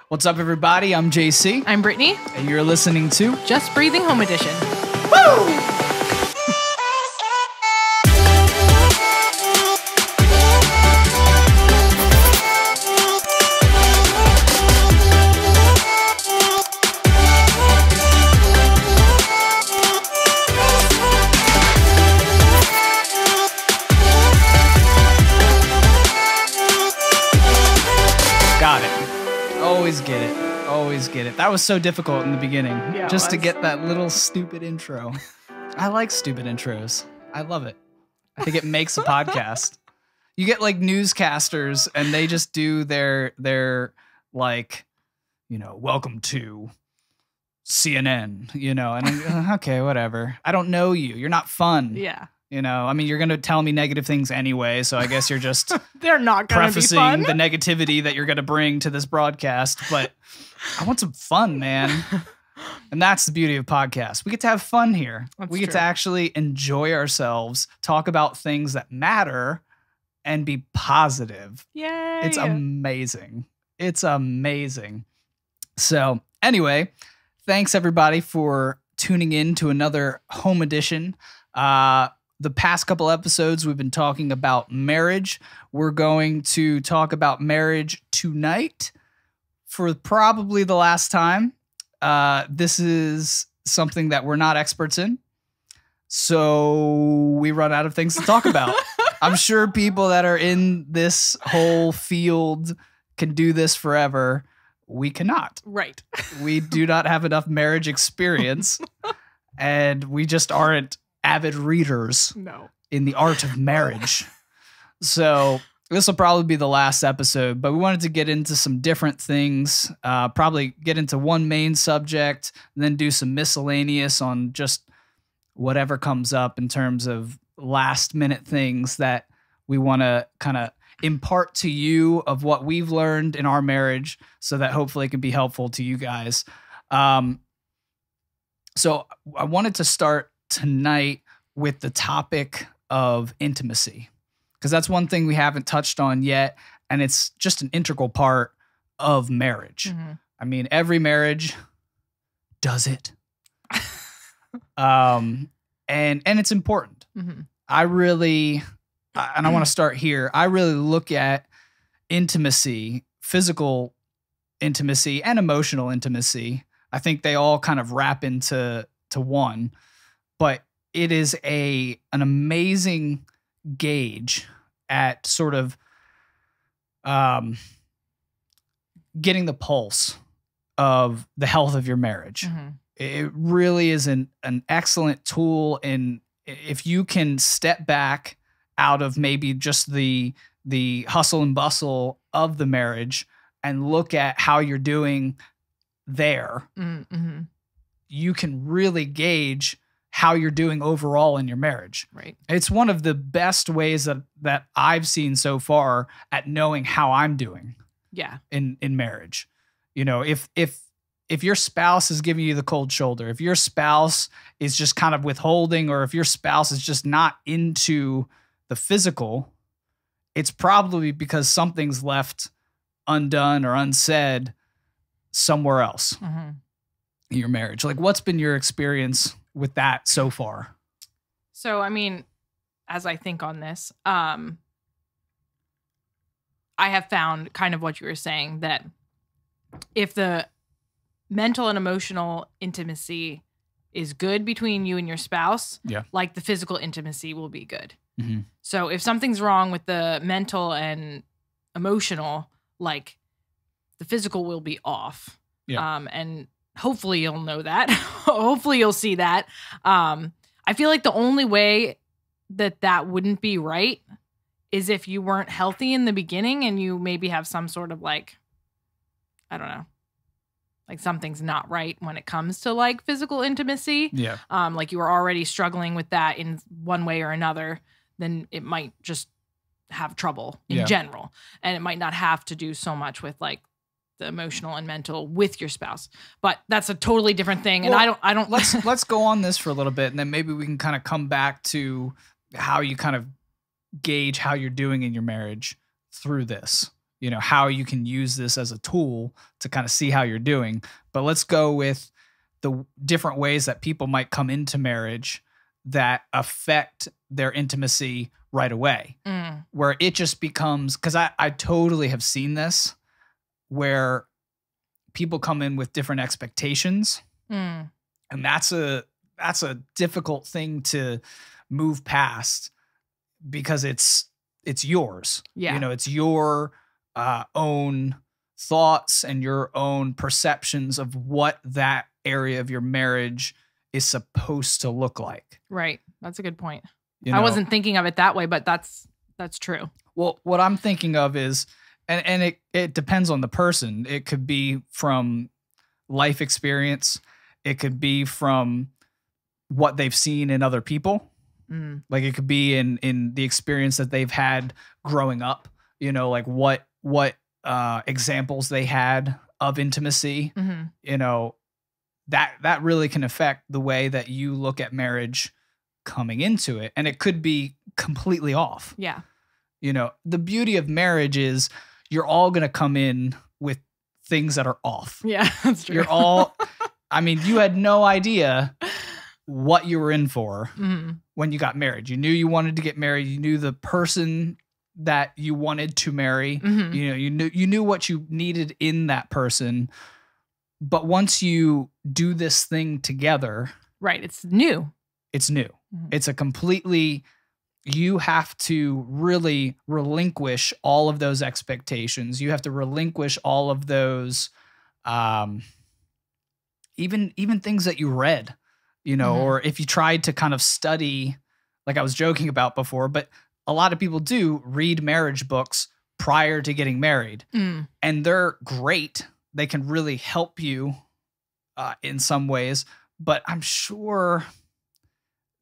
What's up, everybody? I'm JC. I'm Brittany. And you're listening to Just Breathing Home Edition. Woo! Always get it. That was so difficult in the beginning. Yeah, just to get that little stupid intro. I like stupid intros. I love it. I think it makes a podcast. You get like newscasters and they just do their like, welcome to CNN, and okay, whatever. I don't know you. You're not fun. Yeah. You're going to tell me negative things anyway, so I guess you're just they're not going to be fun. Prefacing the negativity that you're going to bring to this broadcast, but I want some fun, man. And that's the beauty of podcasts. We get to have fun here. We get to actually enjoy ourselves, talk about things that matter, and be positive. Yay. It's amazing. It's amazing. So anyway, thanks everybody for tuning in to another home edition. The past couple episodes, we've been talking about marriage. We're going to talk about marriage tonight for probably the last time. This is something that we're not experts in, so we run out of things to talk about. I'm sure people that are in this whole field can do this forever. We cannot. Right. We do not have enough marriage experience, and we just aren't avid readers in the art of marriage. So this will probably be the last episode, but we wanted to get into some different things, probably get into one main subject, and then do some miscellaneous on just whatever comes up in terms of last minute things that we want to kind of impart to you of what we've learned in our marriage so that hopefully it can be helpful to you guys. So I wanted to start tonight with the topic of intimacy, because that's one thing we haven't touched on yet, and it's just an integral part of marriage. Mm-hmm. I mean, every marriage does it. And it's important. Mm-hmm. I want to start here. I really look at intimacy, physical intimacy and emotional intimacy. I think they all kind of wrap into one, but it is an amazing gauge at sort of getting the pulse of the health of your marriage. Mm-hmm. It really is an excellent tool in if you can step back out of maybe just the hustle and bustle of the marriage and look at how you're doing there. Mm-hmm. You can really gauge how you're doing overall in your marriage. Right. It's one of the best ways that I've seen so far at knowing how I'm doing. Yeah. In marriage. If your spouse is giving you the cold shoulder, if your spouse is just kind of withholding, or if your spouse is just not into the physical, it's probably because something's left undone or unsaid somewhere else. Mm-hmm. In your marriage. Like, what's been your experience with that so far? So, I mean, as I think on this, I have found kind of what you were saying, that if the mental and emotional intimacy is good between you and your spouse, like the physical intimacy will be good. Mm-hmm. So if something's wrong with the mental and emotional, like the physical will be off. Yeah. And hopefully you'll know that. Hopefully you'll see that. I feel like the only way that wouldn't be right is if you weren't healthy in the beginning and you maybe have some sort of like, I don't know, like something's not right when it comes to like physical intimacy. Yeah. Like you were already struggling with that in one way or another, then it might just have trouble in general. And it might not have to do so much with like the emotional and mental with your spouse, but that's a totally different thing. Well, and I don't. Let's go on this for a little bit, and then maybe we can kind of come back to how you kind of gauge how you're doing in your marriage through this. how you can use this as a tool to kind of see how you're doing. But let's go with the different ways that people might come into marriage that affect their intimacy right away, where it just becomes, because I totally have seen this, where people come in with different expectations. And that's a difficult thing to move past, because it's yours. Yeah. It's your own thoughts and your own perceptions of what that area of your marriage is supposed to look like. Right. That's a good point. I wasn't thinking of it that way, but that's true. Well, what I'm thinking of is, and it depends on the person. It could be from life experience. It could be from what they've seen in other people. Like it could be in the experience that they've had growing up, like what examples they had of intimacy, that really can affect the way that you look at marriage coming into it. And it could be completely off. Yeah. The beauty of marriage is you're all going to come in with things that are off. Yeah, that's true. You're all, you had no idea what you were in for when you got married. You knew you wanted to get married. You knew the person that you wanted to marry. You knew what you needed in that person. But once you do this thing together, right, it's new. It's new. It's a completely, you have to really relinquish all of those expectations. You have to relinquish all of those, even things that you read, or if you tried to kind of study, like I was joking about before, but a lot of people do read marriage books prior to getting married, and they're great. They can really help you in some ways, but I'm sure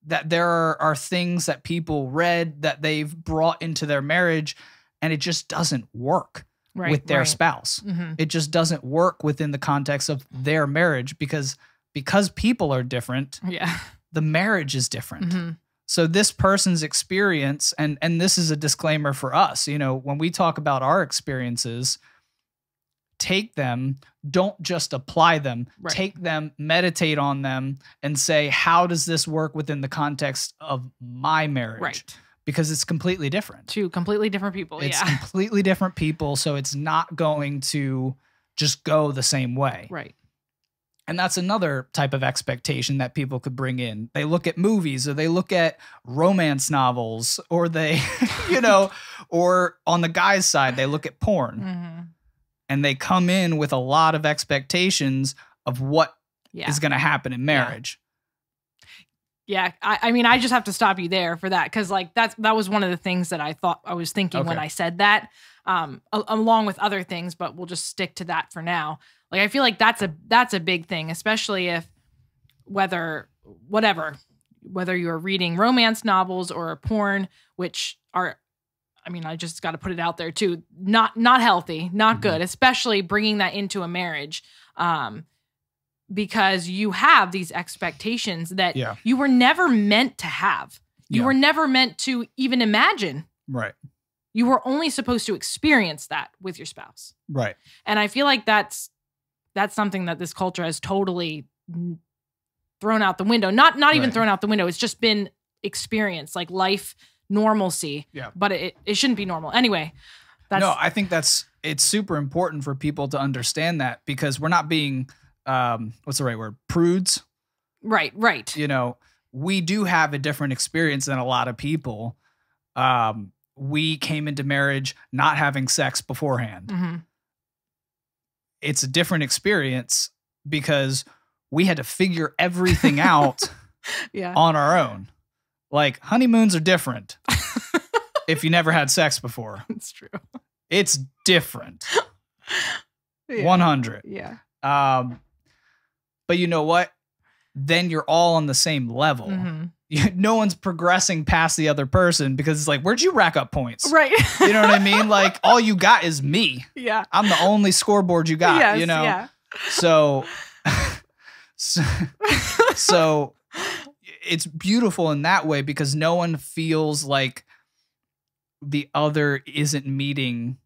that there are things that people read that they've brought into their marriage, and it just doesn't work with their spouse. It just doesn't work within the context of their marriage, because people are different. Yeah. The marriage is different. So this person's experience, and this is a disclaimer for us, when we talk about our experiences, take them, don't just apply them. Right. Take them, meditate on them, and say, how does this work within the context of my marriage? Right. Because it's completely different. Two completely different people. It's completely different people, so it's not going to just go the same way. Right. And that's another type of expectation that people could bring in. They look at movies, or they look at romance novels, or they, or on the guy's side, they look at porn. And they come in with a lot of expectations of what is going to happen in marriage. Yeah. I just have to stop you there for that. Cause that was one of the things that I was thinking when I said that, along with other things, but we'll just stick to that for now. Like, I feel like that's a big thing, especially if whether you're reading romance novels or porn, which are, I just got to put it out there too, not healthy, not good, especially bringing that into a marriage. Because you have these expectations that you were never meant to have. You were never meant to even imagine. Right. You were only supposed to experience that with your spouse. Right. And I feel like that's something that this culture has totally thrown out the window. Not even thrown out the window. It's just been experienced, like life normalcy. Yeah. But it shouldn't be normal. Anyway. No, I think it's super important for people to understand that, because we're not being, what's the right word? Prudes. Right. We do have a different experience than a lot of people. We came into marriage not having sex beforehand. It's a different experience because we had to figure everything out on our own. Like, honeymoons are different if you never had sex before. It's true. It's different. 100. Yeah. But you know what? Then you're all on the same level. No one's progressing past the other person, because it's like, where'd you rack up points? Right. You know what I mean? Like, all you got is me. Yeah. I'm the only scoreboard you got, yes, you know? Yeah. So it's beautiful in that way, because no one feels like the other isn't meeting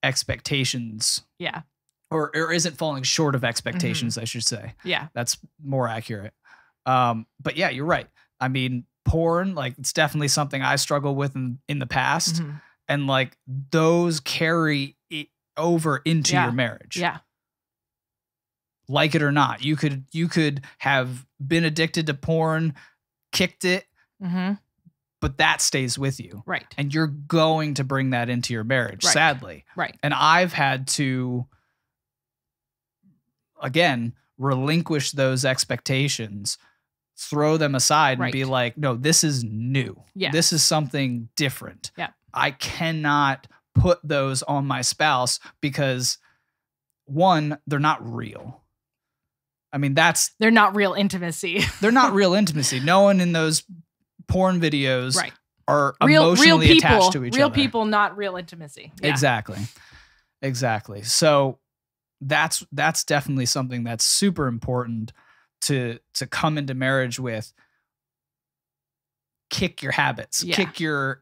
expectations. Yeah. Or isn't falling short of expectations, I should say. Yeah. That's more accurate. But yeah, you're right. I mean, porn, like, it's definitely something I struggle with in the past. And like, those carry it over into your marriage. Yeah. Like it or not, you could have been addicted to porn, kicked it, but that stays with you. Right. And you're going to bring that into your marriage, sadly. Right. And I've had to, again, relinquish those expectations, throw them aside and be like, no, this is new. Yeah. This is something different. Yeah. I cannot put those on my spouse because, one, they're not real. I mean, they're not real intimacy. They're not real intimacy. No one in those porn videos are real emotionally people, attached to each other. Real people, not real intimacy. Yeah. Exactly. So that's definitely something that's super important to come into marriage with. Kick your habits, kick your,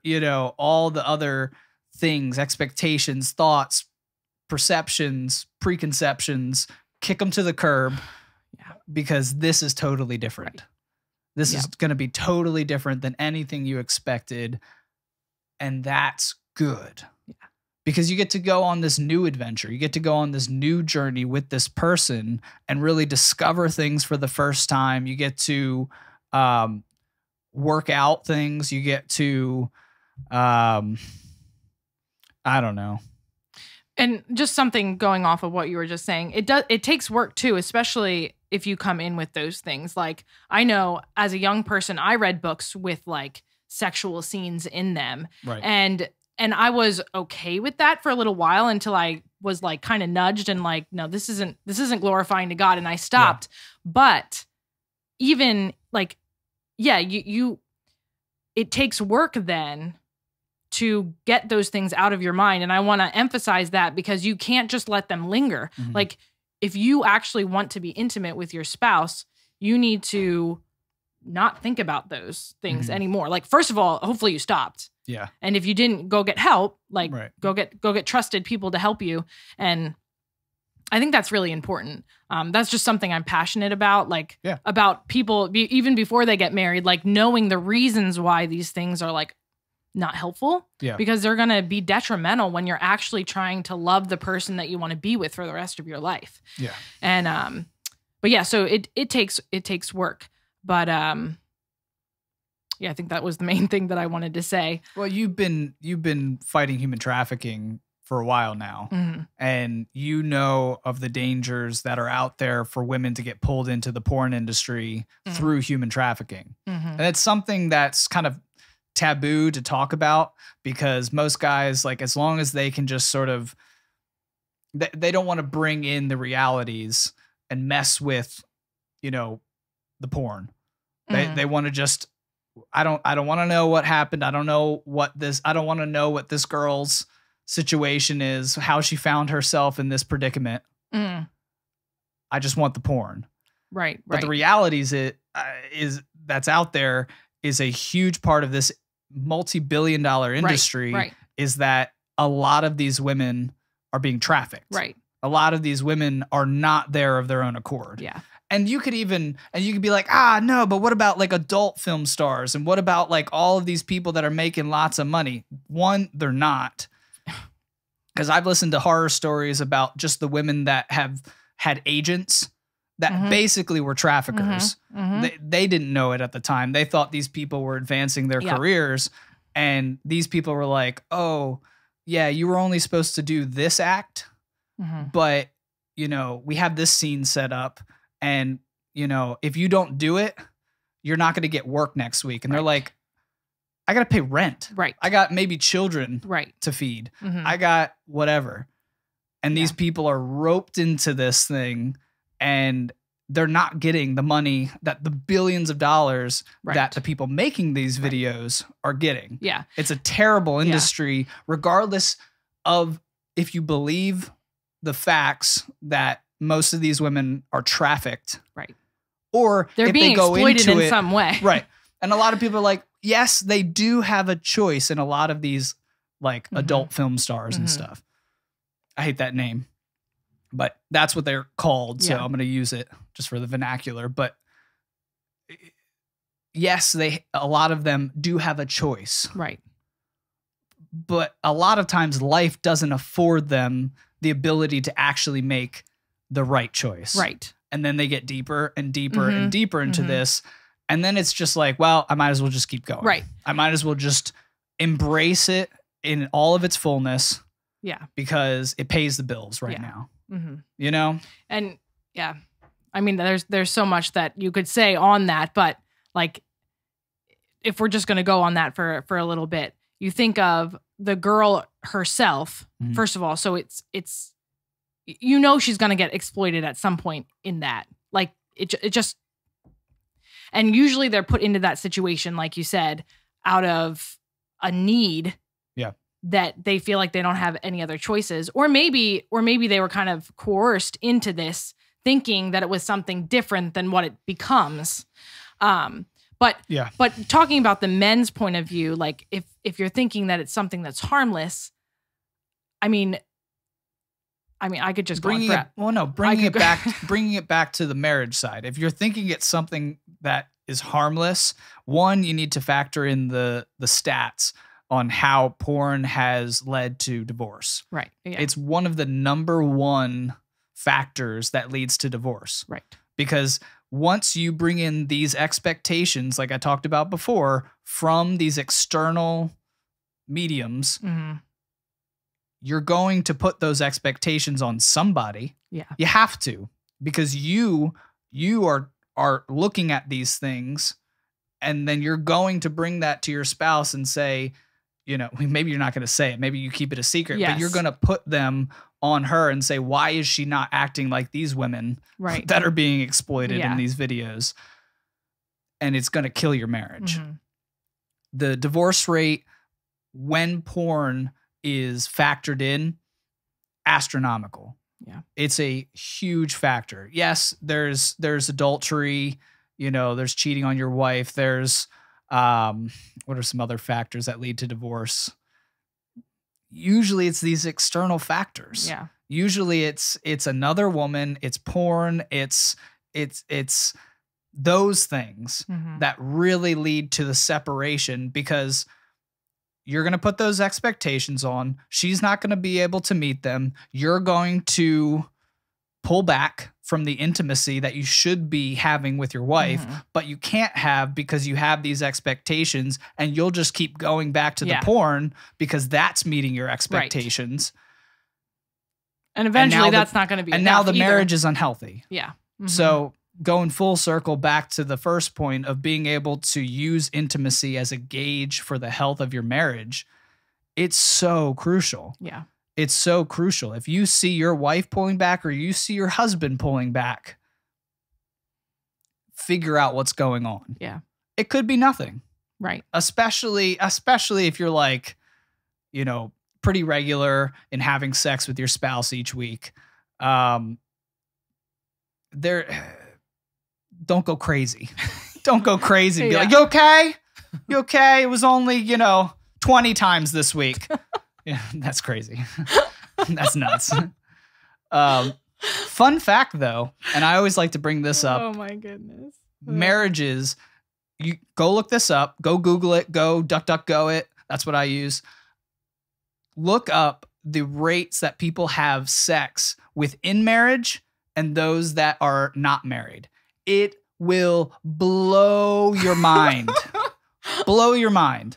all the other things, expectations, thoughts, perceptions, preconceptions, kick them to the curb. Because this is totally different. This is going to be totally different than anything you expected. And that's good. Yeah. Because you get to go on this new adventure. You get to go on this new journey with this person and really discover things for the first time. You get to work out things. You get to, I don't know. And just something going off of what you were just saying, it takes work too, especially if you come in with those things. Like, I know as a young person, I read books with like sexual scenes in them. Right. And I was okay with that for a little while until I was like kind of nudged and like, no, this isn't glorifying to God. And I stopped. Yeah. But even like, yeah, it takes work then to get those things out of your mind. And I want to emphasize that because you can't just let them linger. Like, if you actually want to be intimate with your spouse, you need to not think about those things anymore. Like, first of all, hopefully you stopped. Yeah. And if you didn't, go get help. Like, go get trusted people to help you. And I think that's really important. That's just something I'm passionate about. Like, about people, even before they get married, like knowing the reasons why these things are like not helpful. Yeah. Because they're going to be detrimental when you're actually trying to love the person that you want to be with for the rest of your life. Yeah. And, but yeah, so it takes work, but, yeah, I think that was the main thing that I wanted to say. Well, you've been fighting human trafficking for a while now, and you know of the dangers that are out there for women to get pulled into the porn industry through human trafficking. And it's something that's kind of taboo to talk about because most guys, like, as long as they can just sort of, they don't want to bring in the realities and mess with, the porn. They want to just, I don't want to know what happened. I don't want to know what this girl's situation is, how she found herself in this predicament. I just want the porn. Right. But the realities that's out there is a huge part of this multi-billion-dollar industry is that a lot of these women are being trafficked. Right. A lot of these women are not there of their own accord. Yeah. And you could be like, no, but what about like adult film stars? And what about like all of these people that are making lots of money? One, they're not. Because I've listened to horror stories about just the women that have had agents that basically were traffickers. They didn't know it at the time. They thought these people were advancing their careers. And these people were like, oh, yeah, you were only supposed to do this act. But, we have this scene set up. And, if you don't do it, you're not going to get work next week. And they're like, I got to pay rent. Right. I got maybe children to feed. I got whatever. And these people are roped into this thing. And they're not getting the money that the billions of dollars that the people making these videos are getting. Yeah. It's a terrible industry, regardless of if you believe the facts that most of these women are trafficked. Right. Or they're if being they go exploited into in some way. Right. And a lot of people are like, yes, they do have a choice in a lot of these like adult film stars and stuff. I hate that name, but that's what they're called. So Yeah. I'm going to use it just for the vernacular. But yes, a lot of them do have a choice. Right. But a lot of times life doesn't afford them the ability to actually make the right choice. Right. And then they get deeper and deeper Mhm. and deeper into Mhm. this. And then it's just like, well, I might as well just keep going. Right. I might as well just embrace it in all of its fullness Yeah. because it pays the bills right Yeah. now. Mm-hmm. You know? And yeah, I mean, there's so much that you could say on that, but like, if we're just going to go on that for a little bit, you think of the girl herself, Mhm. first of all. So it's, you know, she's going to get exploited at some point in that. Like it just, and usually they're put into that situation, like you said, out of a need. Yeah. That they feel like they don't have any other choices, or maybe they were kind of coerced into this, thinking that it was something different than what it becomes. But talking about the men's point of view, like if you're thinking that it's something that's harmless, I mean, I could just bringing it back to the marriage side. If you're thinking it's something that is harmless, one, you need to factor in the stats on how porn has led to divorce. Right. Yeah. It's one of the number one factors that leads to divorce. Right. Because once you bring in these expectations, like I talked about before, from these external mediums, Mm-hmm. you're going to put those expectations on somebody. Yeah. You have to, because you are looking at these things, and then you're going to bring that to your spouse and say, you know, maybe you're not going to say it, maybe you keep it a secret, Yes. but you're going to put them on her and say, why is she not acting like these women Right. that are being exploited Yeah. in these videos? And it's going to kill your marriage. Mm-hmm. The divorce rate when porn is factored in, astronomical. Yeah. It's a huge factor. Yes, there's adultery, you know, there's cheating on your wife, there's what are some other factors that lead to divorce? Usually it's these external factors. Yeah. Usually it's another woman, it's porn, it's those things Mm-hmm. that really lead to the separation, because you're going to put those expectations on. She's not going to be able to meet them. You're going to pull back from the intimacy that you should be having with your wife, Mm-hmm. but you can't have because you have these expectations, and you'll just keep going back to Yeah. the porn because that's meeting your expectations. And eventually now that's not going to be And now enough the either. marriage is unhealthy. Yeah. Mhm. So going full circle back to the first point of being able to use intimacy as a gauge for the health of your marriage, it's so crucial. Yeah. It's so crucial. If you see your wife pulling back or you see your husband pulling back, figure out what's going on. Yeah. It could be nothing. Right. Especially if you're like, you know, pretty regular in having sex with your spouse each week. Don't go crazy. Don't go crazy and be Yeah. like, you okay? You okay? It was only, 20 times this week. Yeah, that's crazy. That's nuts. Fun fact though, and I always like to bring this up. Oh my goodness. Marriages, you go look this up, go Google it, go DuckDuckGo it. That's what I use. Look up the rates that people have sex within marriage and those that are not married. It will blow your mind. Blow your mind.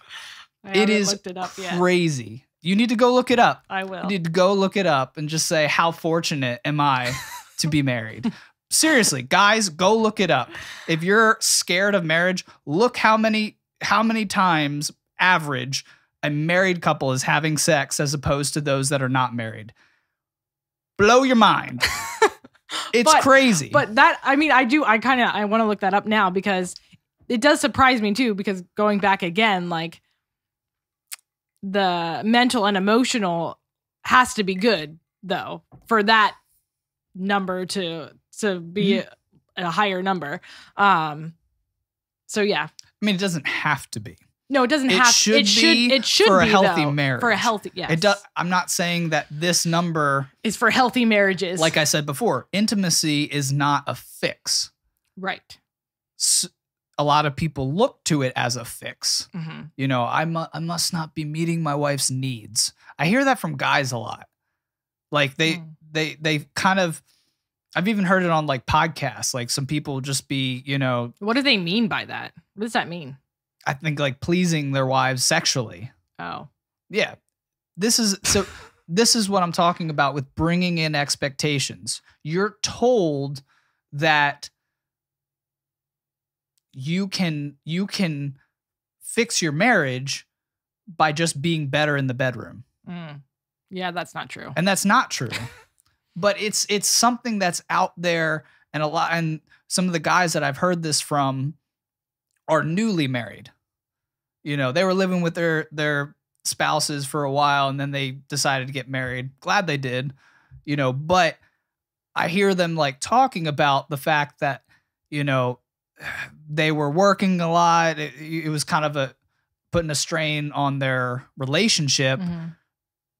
It is looked it up yet. crazy. You need to go look it up. I will. You need to go look it up and just say, how fortunate am I to be married? Seriously, guys, go look it up. If you're scared of marriage, look how many times average a married couple is having sex as opposed to those that are not married. Blow your mind. It's crazy. But that, I mean, I want to look that up now because it does surprise me too, because going back again, like the mental and emotional has to be good though, for that number to be a higher number. So yeah. I mean, it doesn't have to be. No, it doesn't It have should it be it should for a be, healthy though, marriage. For a healthy, yes. It does. I'm not saying that this number is for healthy marriages. Like I said before, intimacy is not a fix. Right. A lot of people look to it as a fix. Mm-hmm. You know, I must not be meeting my wife's needs. I hear that from guys a lot. Like they kind of, I've even heard it on like podcasts. Like some people just be, you know. What do they mean by that? What does that mean? I think like pleasing their wives sexually. Oh. Yeah. This is what I'm talking about with bringing in expectations. You're told that you can fix your marriage by just being better in the bedroom. Yeah, that's not true. And that's not true. But it's something that's out there, and some of the guys that I've heard this from are newly married. You know, they were living with their spouses for a while and then they decided to get married. Glad they did, you know, but I hear them like talking about the fact that, you know, they were working a lot. It was kind of putting a strain on their relationship. Mm-hmm.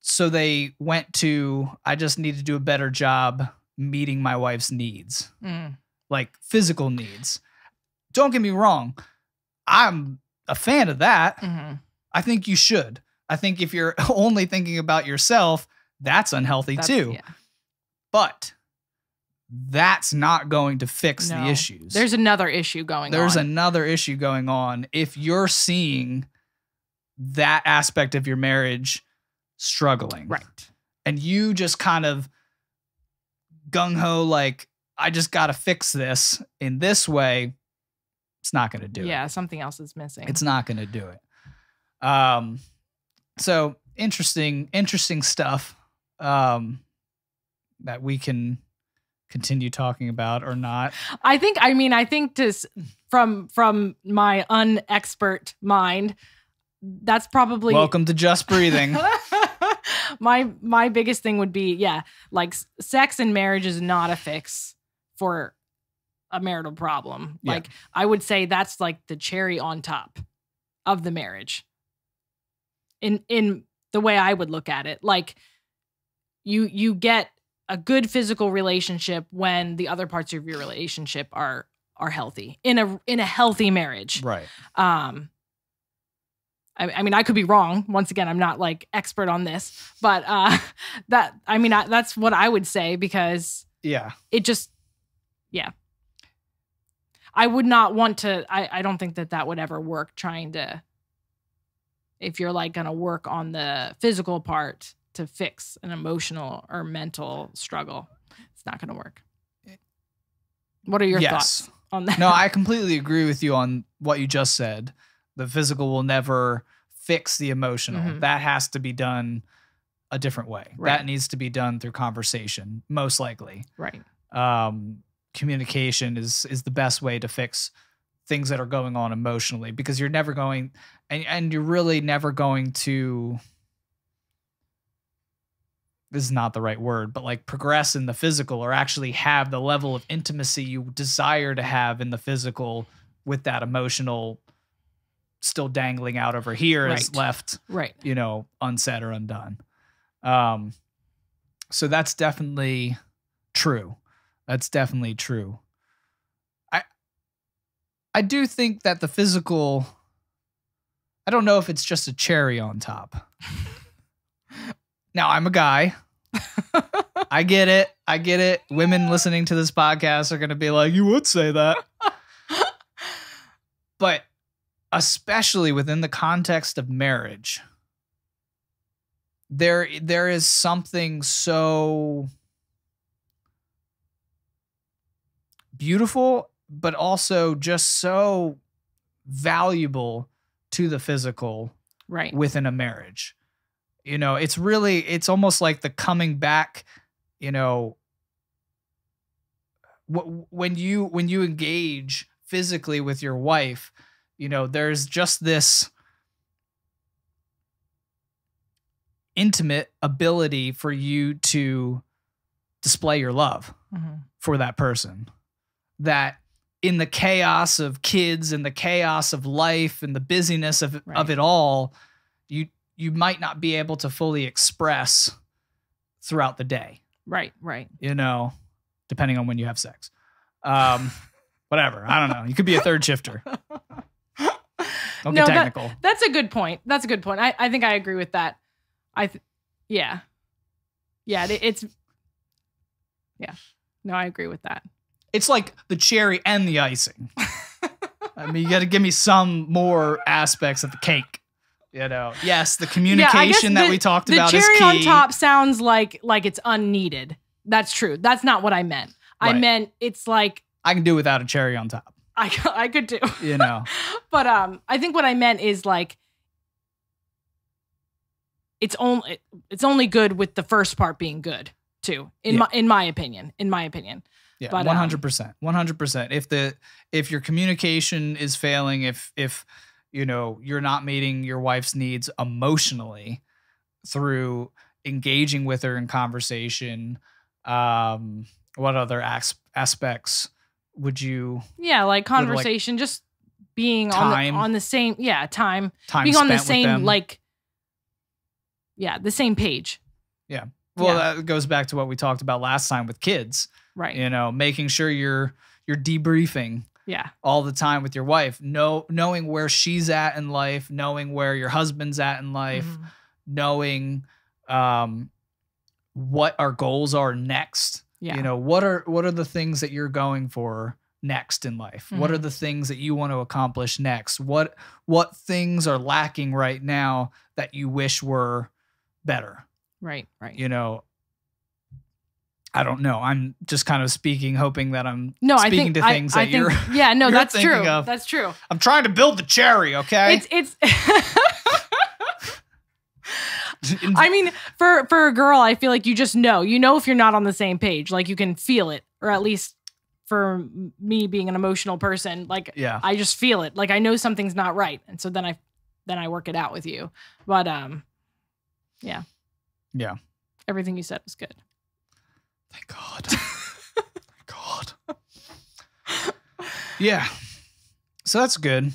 So they went to, I just need to do a better job meeting my wife's needs, like physical needs. Don't get me wrong. I'm a fan of that. Mm-hmm. I think you should. I think if you're only thinking about yourself, that's unhealthy too. Yeah. But that's not going to fix the issues. There's another issue going on. There's another issue going on. If you're seeing that aspect of your marriage struggling. Right. And you just kind of gung-ho, like, I just got to fix this in this way. It's not going to do it. Yeah, something else is missing. It's not going to do it. So interesting stuff that we can continue talking about or not. I think from my unexpert mind, that's probably welcome to Just Breathing. My biggest thing would be, yeah, like sex and marriage is not a fix for a marital problem. Yeah. Like I would say that's like the cherry on top of the marriage. In the way I would look at it, like you get a good physical relationship when the other parts of your relationship are healthy in a healthy marriage. Right. I mean, I could be wrong. Once again, I'm not like expert on this, but that's what I would say because it just, yeah. I would not want to, I don't think that would ever work trying to, if you're like going to work on the physical part to fix an emotional or mental struggle, it's not going to work. What are your thoughts on that? No, I completely agree with you on what you just said. The physical will never fix the emotional. Mm-hmm. That has to be done a different way. Right. That needs to be done through conversation, most likely. Right. Communication is the best way to fix things that are going on emotionally, because you're never going, and you're really never going to, this is not the right word, but like progress in the physical or actually have the level of intimacy you desire to have in the physical with that emotional still dangling out over here is left, you know, unsaid or undone. So that's definitely true. That's definitely true. I do think that the physical, I don't know if it's just a cherry on top. Now, I'm a guy. I get it. Women listening to this podcast are going to be like, you would say that. But especially within the context of marriage, there is something so beautiful, but also just so valuable to the physical within a marriage. You know, it's almost like the coming back, you know, when you engage physically with your wife, you know, there's just this intimate ability for you to display your love for that person that in the chaos of kids and the chaos of life and the busyness of it all, you might not be able to fully express throughout the day. Right, right. You know, depending on when you have sex. Whatever. I don't know. You could be a third shifter. Don't get technical. That's a good point. That's a good point. I think I agree with that. Yeah. Yeah, no, I agree with that. It's like the cherry and the icing. I mean, you got to give me some more aspects of the cake. You know, yes, the communication that we talked about is key. The cherry on top sounds like it's unneeded. That's true. That's not what I meant. Right. I meant it's like I can do without a cherry on top. I could too. You know, but I think what I meant is like it's only good with the first part being good too. In my opinion. Yeah, but 100%. 100%. If your communication is failing, if you know, you're not meeting your wife's needs emotionally through engaging with her in conversation, what other aspects would you? Yeah, like conversation, just being on the same, time being on the same, like, the same page. Yeah. Well, that goes back to what we talked about last time with kids. Right. You know, making sure you're debriefing. Yeah. All the time with your wife, knowing where she's at in life, knowing where your husband's at in life, knowing what our goals are next. Yeah. You know, what are the things that you're going for next in life? What are the things that you want to accomplish next? What things are lacking right now that you wish were better? Right, right. You know, I don't know. I'm just kind of speaking, hoping that I'm speaking to things that you're. Yeah, no, you're that's true. Of. That's true. I'm trying to build the cherry. Okay. It's. I mean, for a girl, I feel like you just know. You know if you're not on the same page, like you can feel it, or at least for me being an emotional person, like I just feel it. Like I know something's not right, and so then I work it out with you. But yeah. Everything you said was good. Thank God. Thank God. Yeah. So that's good.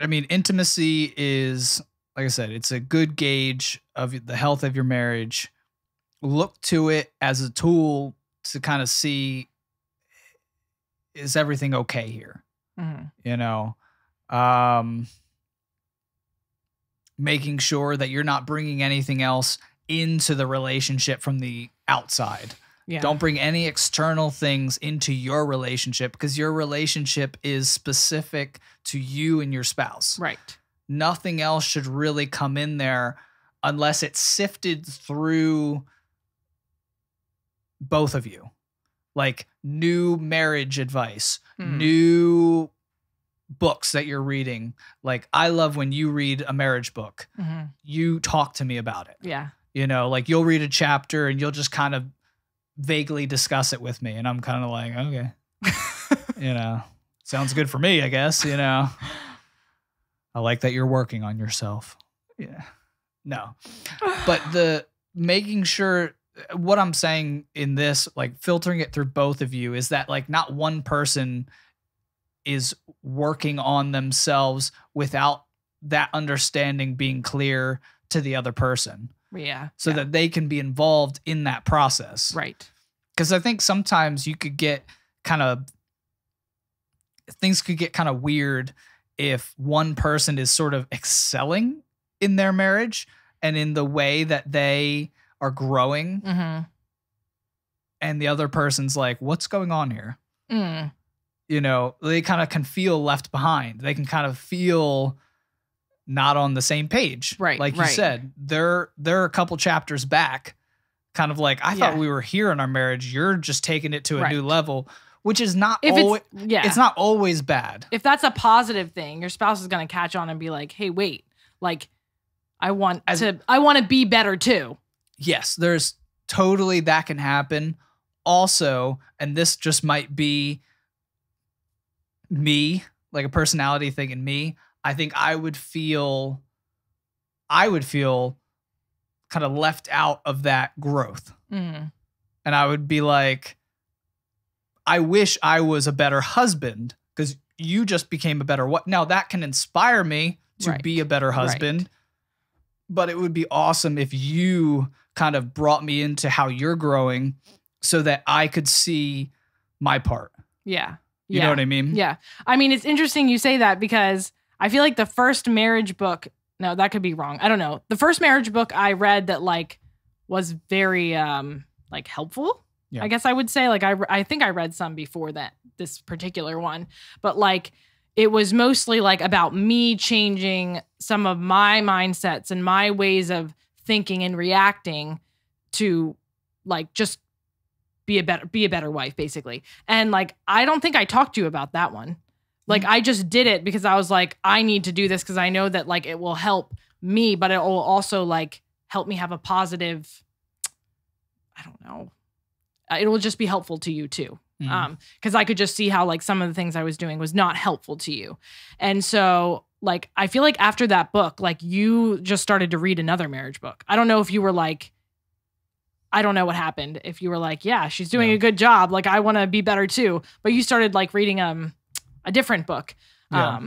I mean, intimacy is, like I said, it's a good gauge of the health of your marriage. Look to it as a tool to kind of see, is everything okay here? You know, making sure that you're not bringing anything else into the relationship from the outside. Yeah. Don't bring any external things into your relationship because your relationship is specific to you and your spouse. Right. Nothing else should really come in there unless it's sifted through both of you. Like new marriage advice, new books that you're reading. Like I love when you read a marriage book. You talk to me about it. Yeah. You know, like you'll read a chapter and you'll just kind of vaguely discuss it with me. And I'm kind of like, okay, you know, sounds good for me, I guess, you know. I like that you're working on yourself. Yeah. No. But the making sure, what I'm saying in this, like filtering it through both of you, is that like not one person is working on themselves without that understanding being clear to the other person. Yeah. So that they can be involved in that process. Right. Because I think sometimes you could get things could get kind of weird if one person is sort of excelling in their marriage and in the way that they are growing. And the other person's like, what's going on here? You know, they kind of can feel left behind. They can kind of feel not on the same page. Right. Like you said, they're a couple chapters back, kind of like, I thought we were here in our marriage. You're just taking it to a new level, which is not always, it's not always bad. If that's a positive thing, your spouse is going to catch on and be like, hey, wait, like I want to be better too. Yes, there's totally that can happen. Also, and this just might be me, like a personality thing in me, I think I would feel kind of left out of that growth. And I would be like, I wish I was a better husband because you just became a better what. Now that can inspire me to be a better husband, but it would be awesome if you kind of brought me into how you're growing so that I could see my part. Yeah. You know what I mean? Yeah. I mean, it's interesting you say that because I feel like the first marriage book, no, that could be wrong. I don't know. The first marriage book I read that like was very like helpful. Yeah. I guess I would say like I think I read some before that, this particular one, but like it was mostly like about me changing some of my mindsets and my ways of thinking and reacting to like just be a better wife, basically. And like, I don't think I talked to you about that one. Like, I just did it because I was like, I need to do this because I know that like it will help me, but it will also like help me have a positive, I don't know. It will just be helpful to you too. Because I could just see how like some of the things I was doing was not helpful to you. And so like, I feel like after that book, like you just started to read another marriage book. I don't know if you were like, I don't know what happened. If you were like, yeah, she's doing a good job. Like, I want to be better too. But you started like reading a different book. Yeah.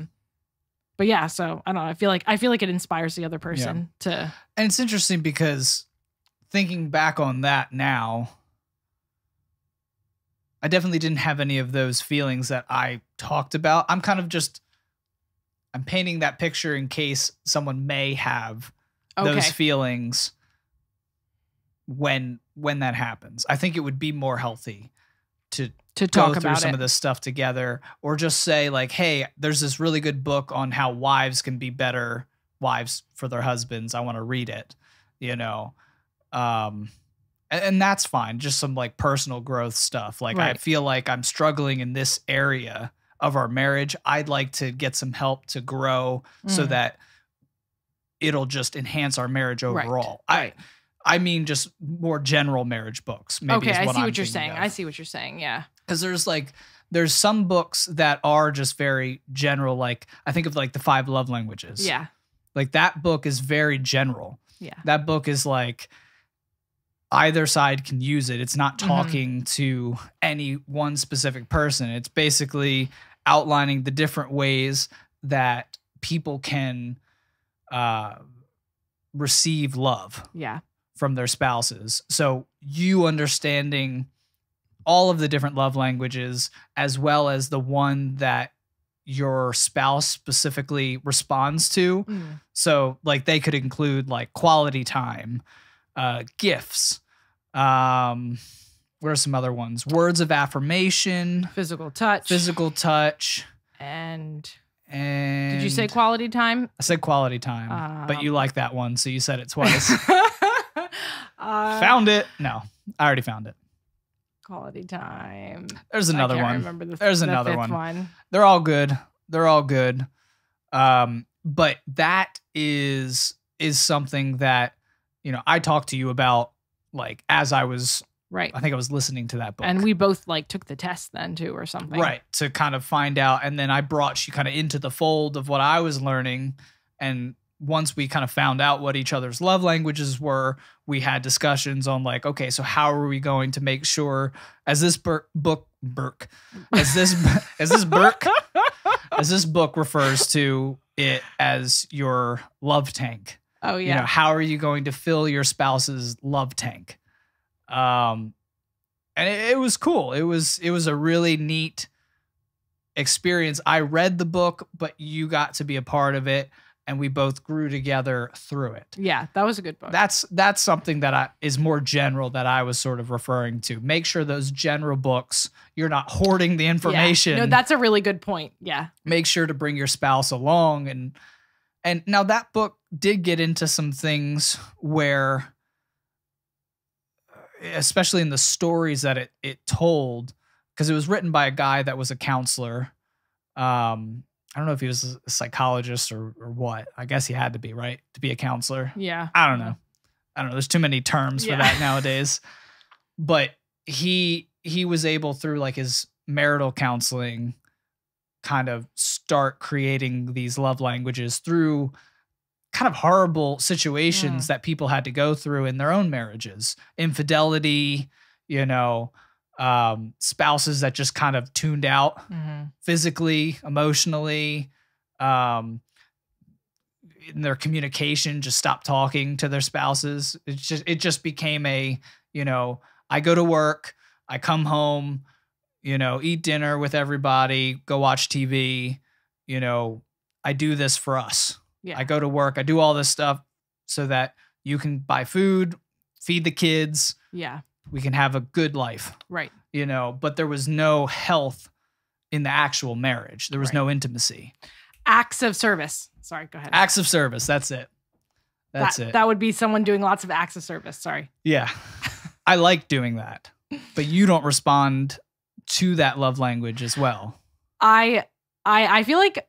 But yeah, so I don't know. I feel like it inspires the other person to. And it's interesting because thinking back on that now, I definitely didn't have any of those feelings that I talked about. I'm kind of just, I'm painting that picture in case someone may have those feelings when that happens. I think it would be more healthy to talk about some of this stuff together, or just say like, hey, there's this really good book on how wives can be better wives for their husbands. I want to read it, you know? And that's fine. Just some like personal growth stuff. Like I feel like I'm struggling in this area of our marriage. I'd like to get some help to grow so that it'll just enhance our marriage overall. I mean, just more general marriage books. Maybe I see what you're saying. I see what you're saying. Yeah. Because there's some books that are just very general. Like I think of like the 5 Love Languages. Yeah. Like that book is very general. Yeah. That book is like either side can use it. It's not talking to any one specific person. It's basically outlining the different ways that people can receive love. Yeah. From their spouses. So you understanding all of the different love languages, as well as the one that your spouse specifically responds to. So like they could include like quality time, gifts. What are some other ones? Words of affirmation, physical touch, and did you say quality time? I said quality time, but you like that one, so you said it twice. Found it. No, I already found it. Quality time. There's another one. Remember There's another one. They're all good. But that is something that, you know, I talked to you about like as I was I think I was listening to that book. And we both like took the test then too or something. Right. To kind of find out. And then I brought you kind of into the fold of what I was learning. And once we kind of found out what each other's love languages were, we had discussions on like, okay, so how are we going to make sure as this book refers to it as your love tank. Oh yeah. You know, how are you going to fill your spouse's love tank? And it was cool. It was a really neat experience. I read the book, but you got to be a part of it. And we both grew together through it. Yeah, that was a good book. That's something that is more general that I was sort of referring to. Make sure those general books, you're not hoarding the information. Yeah. No, that's a really good point. Yeah. Make sure to bring your spouse along. And now that book did get into some things where, especially in the stories that it told, because it was written by a guy that was a counselor. I don't know if he was a psychologist or what. I guess he had to be, right? To be a counselor. Yeah. I don't know. There's too many terms for that nowadays. But he was able, through like his marital counseling, kind of start creating these love languages through kind of horrible situations that people had to go through in their own marriages. Infidelity, you know, spouses that just kind of tuned out physically, emotionally, in their communication, just stopped talking to their spouses. It just became a, I go to work, I come home, eat dinner with everybody, go watch TV, I do this for us. Yeah. I go to work, I do all this stuff so that you can buy food, feed the kids. Yeah. We can have a good life. Right. But there was no health in the actual marriage. There was no intimacy. Acts of service. Sorry, go ahead. Acts of service. That's it. That's it. That would be someone doing lots of acts of service. Sorry. Yeah. I like doing that. But you don't respond to that love language as well. I feel like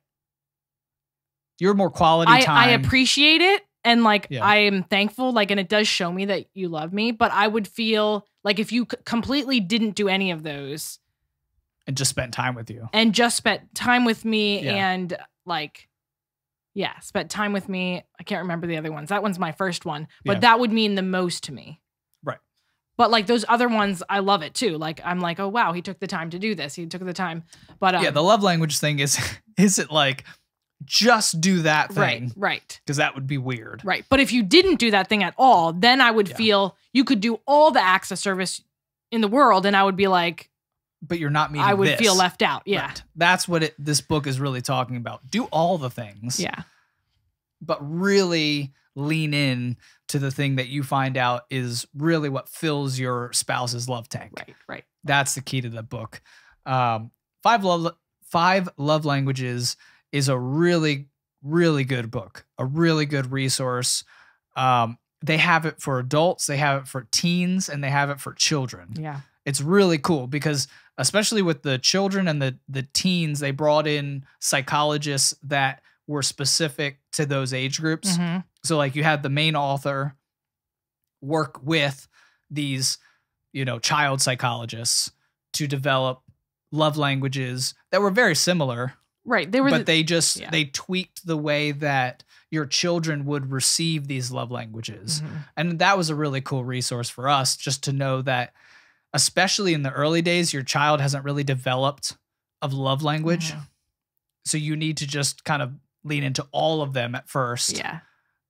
you're more quality time. I appreciate it. And I am thankful, and it does show me that you love me, but I would feel like if you completely didn't do any of those. And just spent time with you. And just spent time with me and spent time with me. I can't remember the other ones. That one's my first one, but that would mean the most to me. Right. But those other ones, I love it too. I'm like, oh wow, he took the time to do this. He took the time. But the love language thing is it like, just do that thing. Right. Because that would be weird. Right. But if you didn't do that thing at all, then I would feel you could do all the acts of service in the world. And I would be like, but you're not meeting I would this. feel left out. Yeah. Right. That's what this book is really talking about. Do all the things. Yeah. But really lean in to the thing that you find out is really what fills your spouse's love tank. Right. That's the key to the book. Five Love Languages is a really, really good book, a really good resource. They have it for adults, they have it for teens, and they have it for children. Yeah. It's really cool because especially with the children and the teens, they brought in psychologists that were specific to those age groups. Mm-hmm. So you had the main author work with these, child psychologists to develop love languages that were very similar. Right. They tweaked the way that your children would receive these love languages. Mm-hmm. And that was a really cool resource for us just to know that, especially in the early days, your child hasn't really developed a love language. Mm-hmm. So you need to just kind of lean into all of them at first. Yeah.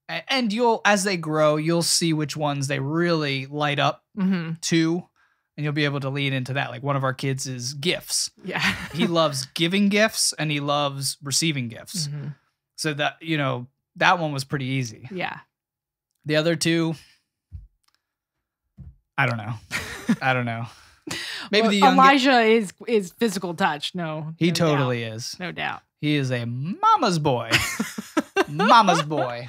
And as they grow, you'll see which ones they really light up to. And you'll be able to lean into that. Like one of our kids is gifts. Yeah. He loves giving gifts and he loves receiving gifts. Mm-hmm. So that, that one was pretty easy. Yeah. The other two, I don't know. Maybe the young Elijah is physical touch. No. He totally is. No doubt. He is a mama's boy. Mama's boy.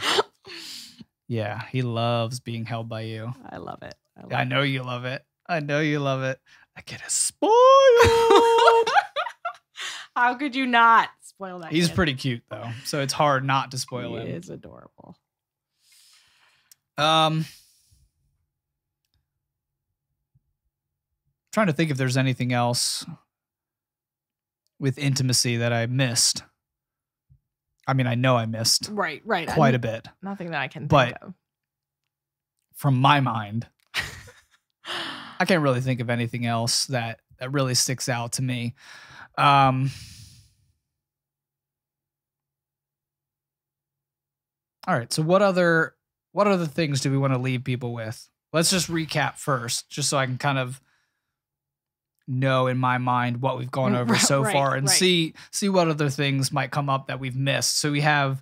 Yeah, he loves being held by you. I love it. I know you love it. I know you love it. I get it spoiled. How could you not spoil that? He's kid? pretty cute though, so it's hard not to spoil him. He is adorable. Trying to think if there's anything else with intimacy that I missed. I mean, I know I missed right quite a bit. Nothing that I can think of. From my mind, I can't really think of anything else that really sticks out to me. All right. So what other things do we want to leave people with? Let's just recap first, just so I can kind of know in my mind what we've gone over so far and see what other things might come up that we've missed. So we have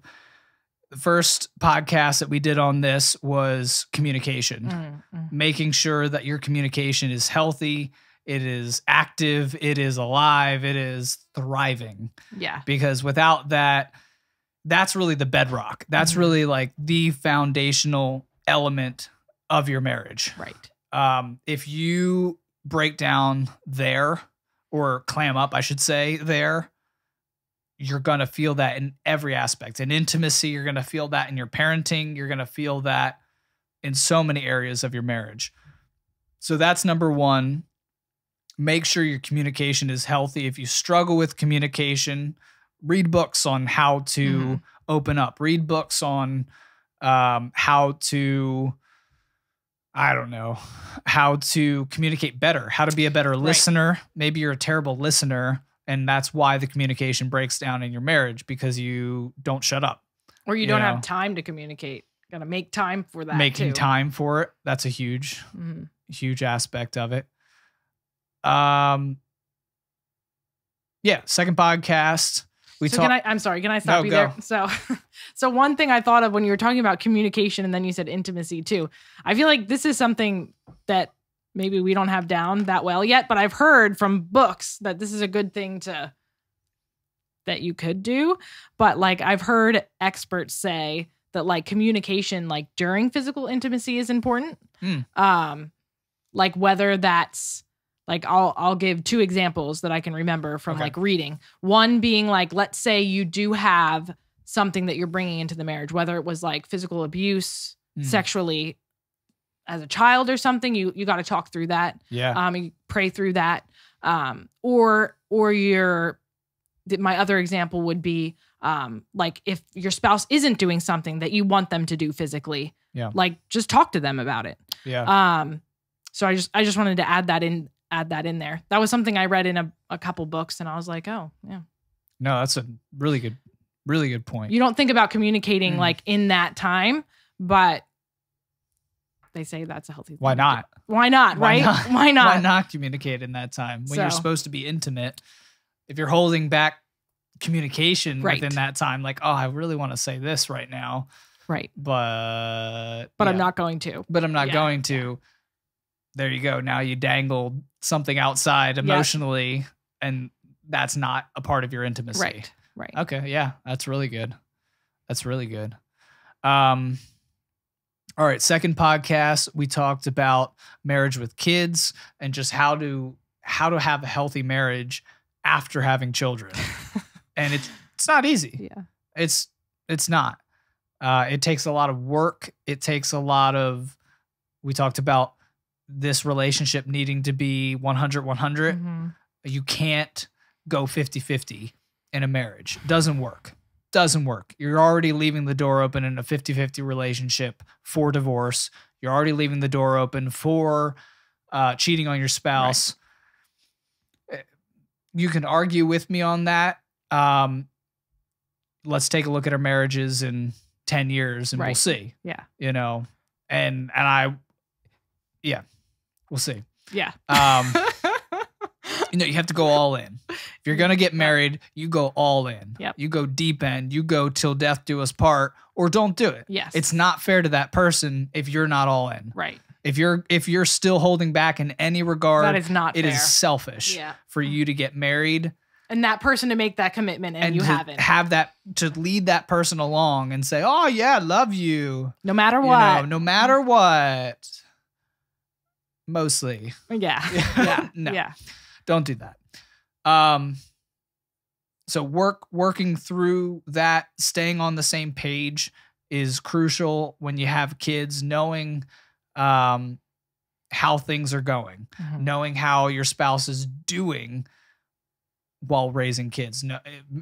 the first podcast that we did on this was communication, making sure that your communication is healthy, it is active, it is alive, it is thriving. Yeah. Because without that, that's really the bedrock. That's really like the foundational element of your marriage. Right. If you break down there, or clam up, I should say, there, you're going to feel that in every aspect. In intimacy, you're going to feel that in your parenting. You're going to feel that in so many areas of your marriage. So that's number one. Make sure your communication is healthy. If you struggle with communication, read books on how to open up. Read books on how to I don't know, how to communicate better, how to be a better listener. Maybe you're a terrible listener, and that's why the communication breaks down in your marriage, because you don't shut up. Or you don't have time to communicate. Got to make time for that. Making time for it. That's a huge aspect of it. Yeah. Second podcast. I'm sorry. Can I stop you there? So one thing I thought of when you were talking about communication, and then you said intimacy too. I feel like this is something that maybe we don't have down that well yet, but I've heard from books that this is a good thing that you could do. But like, I've heard experts say that like communication, like during physical intimacy is important. Like whether that's like, I'll give 2 examples that I can remember from like reading. One being like, let's say you do have something that you're bringing into the marriage, whether it was like physical abuse, sexually as a child or something, you got to talk through that. Yeah. You pray through that. Or my other example would be, like if your spouse isn't doing something that you want them to do physically, like just talk to them about it. Yeah. So I just wanted to add that in there. That was something I read in a couple books, and I was like, oh yeah. No, that's a really good point. You don't think about communicating like in that time, but they say that's a healthy thing. Why not? Why not? Right? Why not? Why not communicate in that time when you're supposed to be intimate? If you're holding back communication within that time, like, oh, I really want to say this right now. Right. But I'm not going to. But I'm not going to. There you go. Now you dangled something outside emotionally, and that's not a part of your intimacy. Right. Okay. Yeah. That's really good. All right. Second podcast, we talked about marriage with kids and just how to have a healthy marriage after having children. And it's not easy. Yeah. It's not. It takes a lot of work. It takes a lot of, we talked about this relationship needing to be 100-100. You can't go 50-50 in a marriage. Doesn't work. You're already leaving the door open in a 50-50 relationship for divorce. You're already leaving the door open for cheating on your spouse. Right. You can argue with me on that. Let's take a look at our marriages in 10 years and we'll see. Yeah. We'll see. Yeah. You have to go all in. If you're going to get married, you go all in. Yep. You go deep end. You go till death do us part, or don't do it. Yes. It's not fair to that person if you're not all in. Right. If you're still holding back in any regard, that is not fair. It is selfish for you to get married. And that person to make that commitment and you haven't. To lead that person along and say, oh yeah, love you. No matter what. No matter what. Mostly. Yeah. No. Yeah. Don't do that. So working through that, staying on the same page is crucial when you have kids, knowing how things are going, knowing how your spouse is doing while raising kids,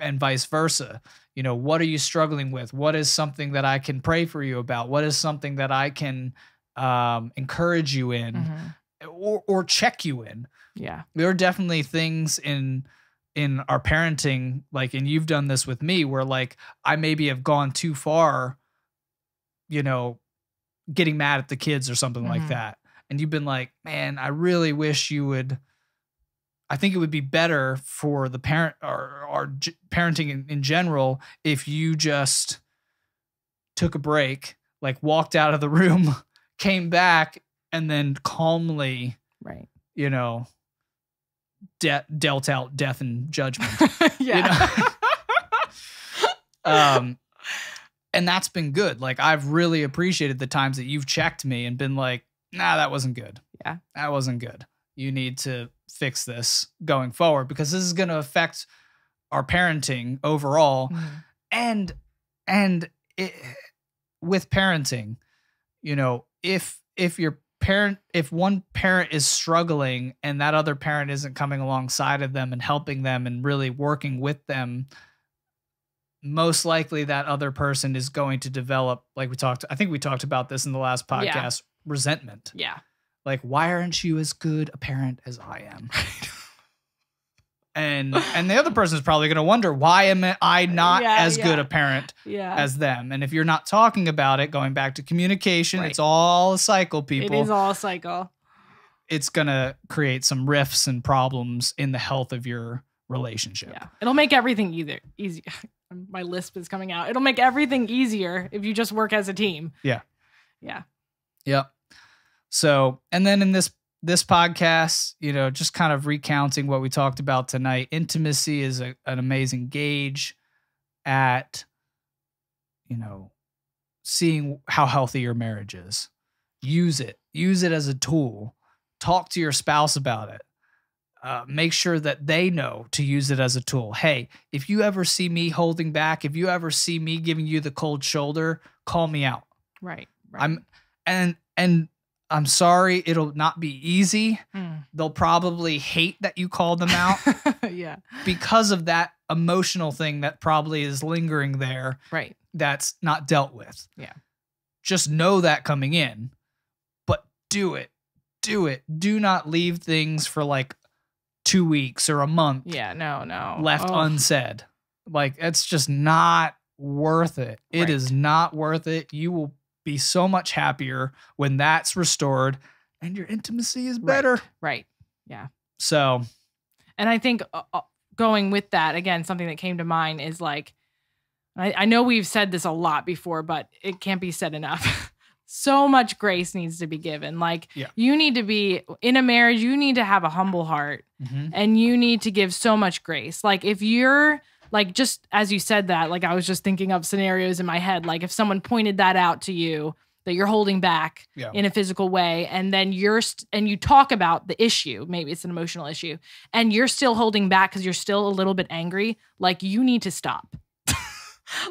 and vice versa. What are you struggling with? What is something that I can pray for you about? What is something that I can encourage you in or check you in? Yeah. There are definitely things in our parenting, like, and you've done this with me, where like I maybe have gone too far, getting mad at the kids or something like that. And you've been like, man, I really wish you would, I think it would be better for the parent or parenting in general if you just took a break, like walked out of the room, came back, and then calmly, dealt out death and judgment. And that's been good. Like, I've really appreciated the times that you've checked me and been like, nah, that wasn't good. Yeah. That wasn't good. You need to fix this going forward, because this is going to affect our parenting overall. And with parenting, if one parent is struggling and that other parent isn't coming alongside of them and helping them and really working with them, most likely that other person is going to develop, like I think we talked about this in the last podcast, resentment. Yeah. Like, why aren't you as good a parent as I am? And the other person is probably going to wonder, why am I not as good a parent as them? And if you're not talking about it, going back to communication, it's all a cycle, people. It is all a cycle. It's going to create some rifts and problems in the health of your relationship. Yeah. It'll make everything easy. My lisp is coming out. It'll make everything easier if you just work as a team. Yeah. Yeah. Yep. So, and then in this podcast, you know, just kind of recounting what we talked about tonight, intimacy is an amazing gauge at, you know, seeing how healthy your marriage is. Use it as a tool. Talk to your spouse about it. Make sure that they know to use it as a tool. Hey, if you ever see me holding back, if you ever see me giving you the cold shoulder, call me out. Right. I'm sorry, it'll not be easy. They'll probably hate that you called them out. Yeah. Because of that emotional thing that probably is lingering there. Right. That's not dealt with. Yeah. Just know that coming in, but do it. Do it. Do not leave things for like 2 weeks or a month. Yeah, no. Left unsaid. Like, it's just not worth it. It is not worth it. You will be so much happier when that's restored and your intimacy is better. Right. Yeah. So. And I think going with that, again, something that came to mind is like, I know we've said this a lot before, but it can't be said enough. So much grace needs to be given. Like, you need to be in a marriage, you need to have a humble heart, and you need to give so much grace. Like, if you're like, just as you said that, like, I was just thinking of scenarios in my head. Like, if someone pointed that out to you, that you're holding back in a physical way, and then you talk about the issue, maybe it's an emotional issue, and you're still holding back because you're still a little bit angry, like, you need to stop.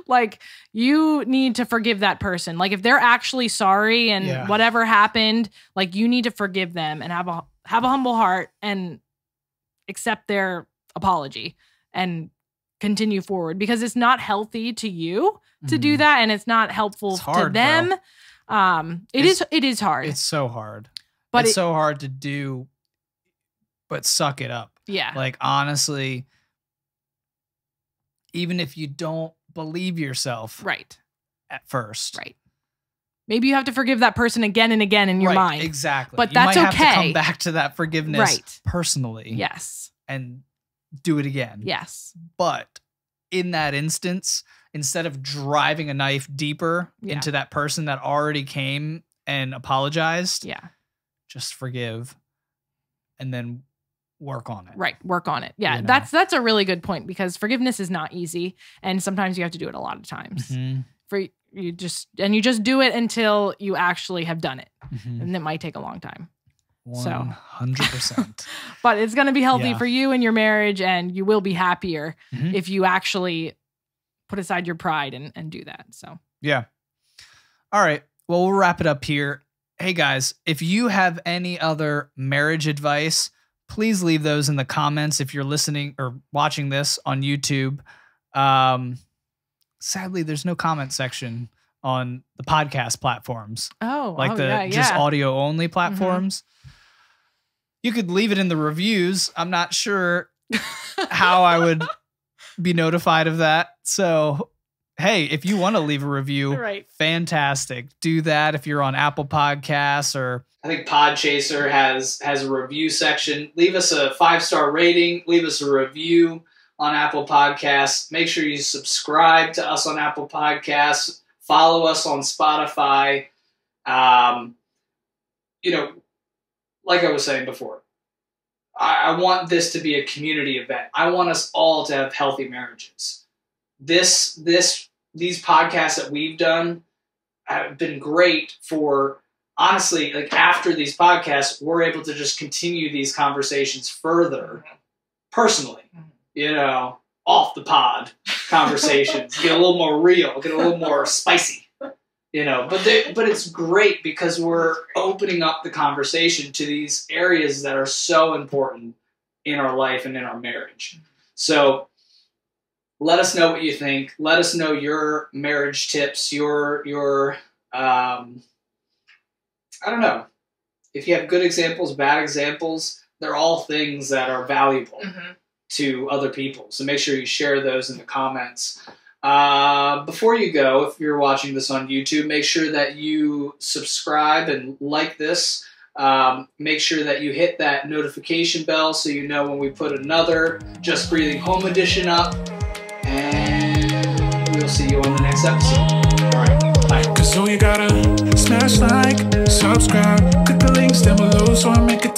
Like, you need to forgive that person. Like, if they're actually sorry and whatever happened, like, you need to forgive them and have a humble heart and accept their apology and continue forward, because it's not healthy to you to do that, and it's not helpful to them. It is hard. It's so hard. But it's so hard to do, but suck it up. Yeah. Like, honestly, even if you don't believe yourself at first. Right. Maybe you have to forgive that person again and again in your mind. Exactly. But that's okay. You might have to come back to that forgiveness personally. Yes. And do it again. Yes. But in that instance, instead of driving a knife deeper into that person that already came and apologized, just forgive and then work on it. Right. Work on it. Yeah. You know? That's a really good point, because forgiveness is not easy. And sometimes you have to do it a lot of times. You just do it until you actually have done it. And it might take a long time. 100%. But it's going to be healthy for you and your marriage, and you will be happier if you actually put aside your pride and do that. So, yeah. All right. Well, we'll wrap it up here. Hey guys, if you have any other marriage advice, please leave those in the comments if you're listening or watching this on YouTube. Sadly, there's no comment section on the podcast platforms. Just audio only platforms. You could leave it in the reviews. I'm not sure how I would be notified of that. So, hey, if you want to leave a review, fantastic. Do that if you're on Apple Podcasts, or I think Podchaser has a review section. Leave us a 5-star rating. Leave us a review on Apple Podcasts. Make sure you subscribe to us on Apple Podcasts. Follow us on Spotify. Like I was saying before, I want this to be a community event. I want us all to have healthy marriages. These podcasts that we've done have been great for, honestly, like, after these podcasts, we're able to just continue these conversations further personally, off the pod conversations, get a little more real, get a little more spicy. But it's great because we're opening up the conversation to these areas that are so important in our life and in our marriage. So let us know what you think. Let us know your marriage tips, your I don't know. If you have good examples, bad examples, they're all things that are valuable to other people. So make sure you share those in the comments. Before you go, if you're watching this on YouTube, make sure that you subscribe and like this. Make sure that you hit that notification bell so you know when we put another Just Breathing Home Edition up. And we'll see you on the next episode. All right, bye. So you gotta smash like, subscribe, click the links down below so I make it